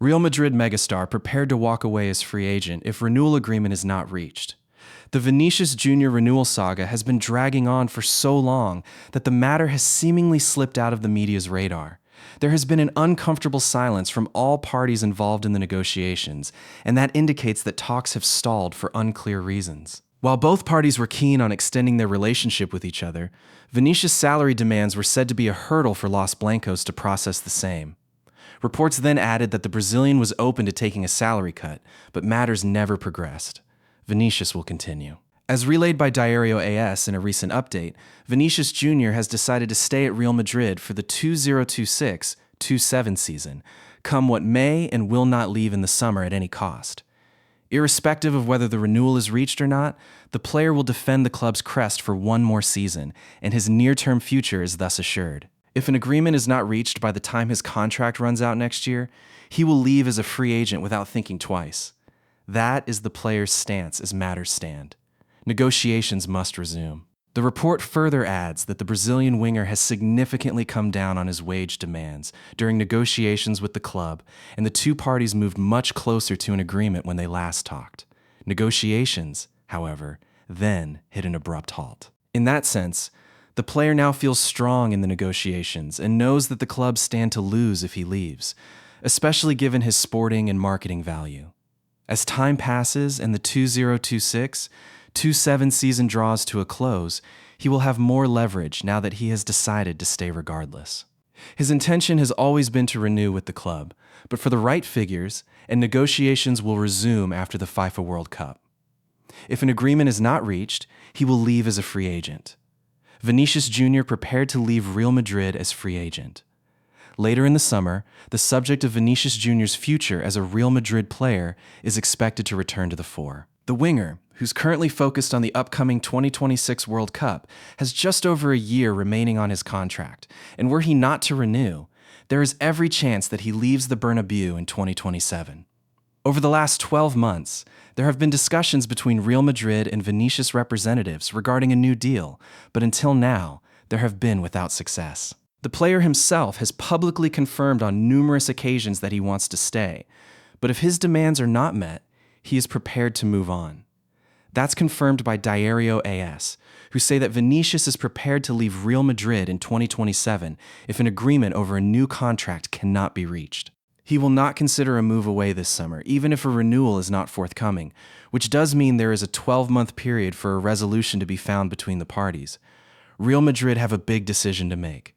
Real Madrid megastar prepared to walk away as free agent if renewal agreement is not reached. The Vinicius Jr. renewal saga has been dragging on for so long that the matter has seemingly slipped out of the media's radar. There has been an uncomfortable silence from all parties involved in the negotiations, and that indicates that talks have stalled for unclear reasons. While both parties were keen on extending their relationship with each other, Vinicius' salary demands were said to be a hurdle for Los Blancos to process the same. Reports then added that the Brazilian was open to taking a salary cut, but matters never progressed. Vinicius will continue. As relayed by Diario AS in a recent update, Vinicius Jr. has decided to stay at Real Madrid for the 2026-27 season, come what may, and will not leave in the summer at any cost. Irrespective of whether the renewal is reached or not, the player will defend the club's crest for one more season, and his near-term future is thus assured. If an agreement is not reached by the time his contract runs out next year, he will leave as a free agent without thinking twice. That is the player's stance as matters stand. Negotiations must resume. The report further adds that the Brazilian winger has significantly come down on his wage demands during negotiations with the club, and the two parties moved much closer to an agreement when they last talked. Negotiations, however, then hit an abrupt halt. In that sense, the player now feels strong in the negotiations and knows that the club stand to lose if he leaves, especially given his sporting and marketing value. As time passes and the 2026-27 season draws to a close, he will have more leverage now that he has decided to stay regardless. His intention has always been to renew with the club, but for the right figures, and negotiations will resume after the FIFA World Cup. If an agreement is not reached, he will leave as a free agent. Vinicius Jr. prepared to leave Real Madrid as free agent. Later in the summer, the subject of Vinicius Jr.'s future as a Real Madrid player is expected to return to the fore. The winger, who's currently focused on the upcoming 2026 World Cup, has just over a year remaining on his contract, and were he not to renew, there is every chance that he leaves the Bernabéu in 2027. Over the last 12 months, there have been discussions between Real Madrid and Vinicius representatives regarding a new deal, but until now, there have been without success. The player himself has publicly confirmed on numerous occasions that he wants to stay, but if his demands are not met, he is prepared to move on. That's confirmed by Diario AS, who say that Vinicius is prepared to leave Real Madrid in 2027 if an agreement over a new contract cannot be reached. He will not consider a move away this summer, even if a renewal is not forthcoming, which does mean there is a 12-month period for a resolution to be found between the parties. Real Madrid have a big decision to make.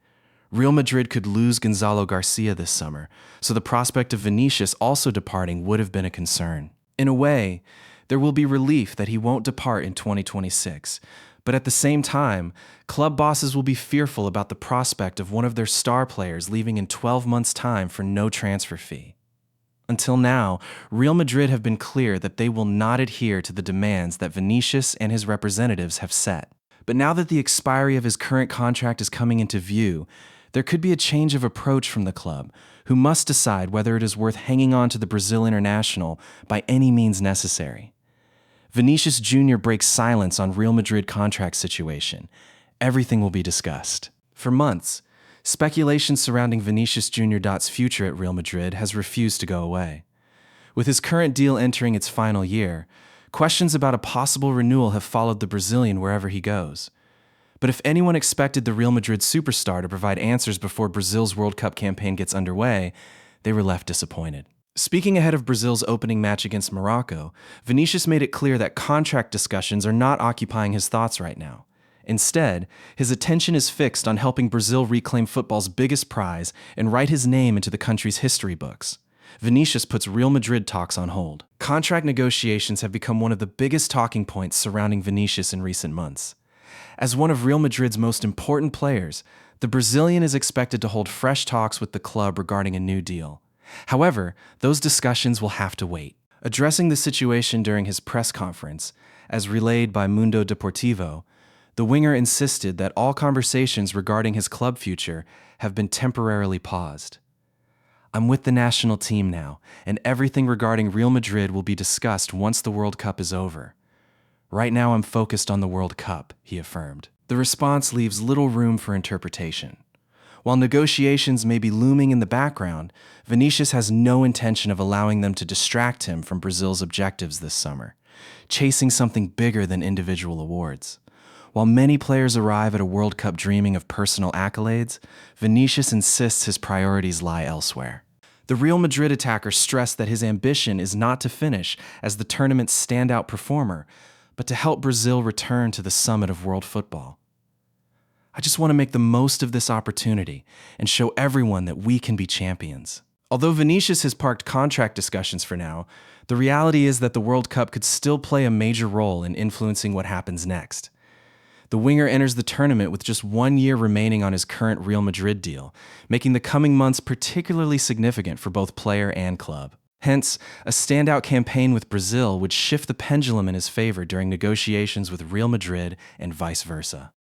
Real Madrid could lose Gonzalo Garcia this summer, so the prospect of Vinicius also departing would have been a concern. In a way, there will be relief that he won't depart in 2026, but at the same time, club bosses will be fearful about the prospect of one of their star players leaving in 12 months' time for no transfer fee. Until now, Real Madrid have been clear that they will not adhere to the demands that Vinicius and his representatives have set. But now that the expiry of his current contract is coming into view, there could be a change of approach from the club, who must decide whether it is worth hanging on to the Brazil international by any means necessary. Vinicius Jr. breaks silence on Real Madrid contract situation. Everything will be discussed. For months, speculation surrounding Vinicius Jr.'s future at Real Madrid has refused to go away. With his current deal entering its final year, questions about a possible renewal have followed the Brazilian wherever he goes. But if anyone expected the Real Madrid superstar to provide answers before Brazil's World Cup campaign gets underway, they were left disappointed. Speaking ahead of Brazil's opening match against Morocco, Vinicius made it clear that contract discussions are not occupying his thoughts right now. Instead, his attention is fixed on helping Brazil reclaim football's biggest prize and write his name into the country's history books. Vinicius puts Real Madrid talks on hold. Contract negotiations have become one of the biggest talking points surrounding Vinicius in recent months. As one of Real Madrid's most important players, the Brazilian is expected to hold fresh talks with the club regarding a new deal. However, those discussions will have to wait. Addressing the situation during his press conference, as relayed by Mundo Deportivo, the winger insisted that all conversations regarding his club future have been temporarily paused. "I'm with the national team now, and everything regarding Real Madrid will be discussed once the World Cup is over. Right now I'm focused on the World Cup," he affirmed. The response leaves little room for interpretation. While negotiations may be looming in the background, Vinicius has no intention of allowing them to distract him from Brazil's objectives this summer, chasing something bigger than individual awards. While many players arrive at a World Cup dreaming of personal accolades, Vinicius insists his priorities lie elsewhere. The Real Madrid attacker stressed that his ambition is not to finish as the tournament's standout performer, but to help Brazil return to the summit of world football. I just want to make the most of this opportunity and show everyone that we can be champions. Although Vinicius has parked contract discussions for now, the reality is that the World Cup could still play a major role in influencing what happens next. The winger enters the tournament with just 1 year remaining on his current Real Madrid deal, making the coming months particularly significant for both player and club. Hence, a standout campaign with Brazil would shift the pendulum in his favor during negotiations with Real Madrid and vice versa.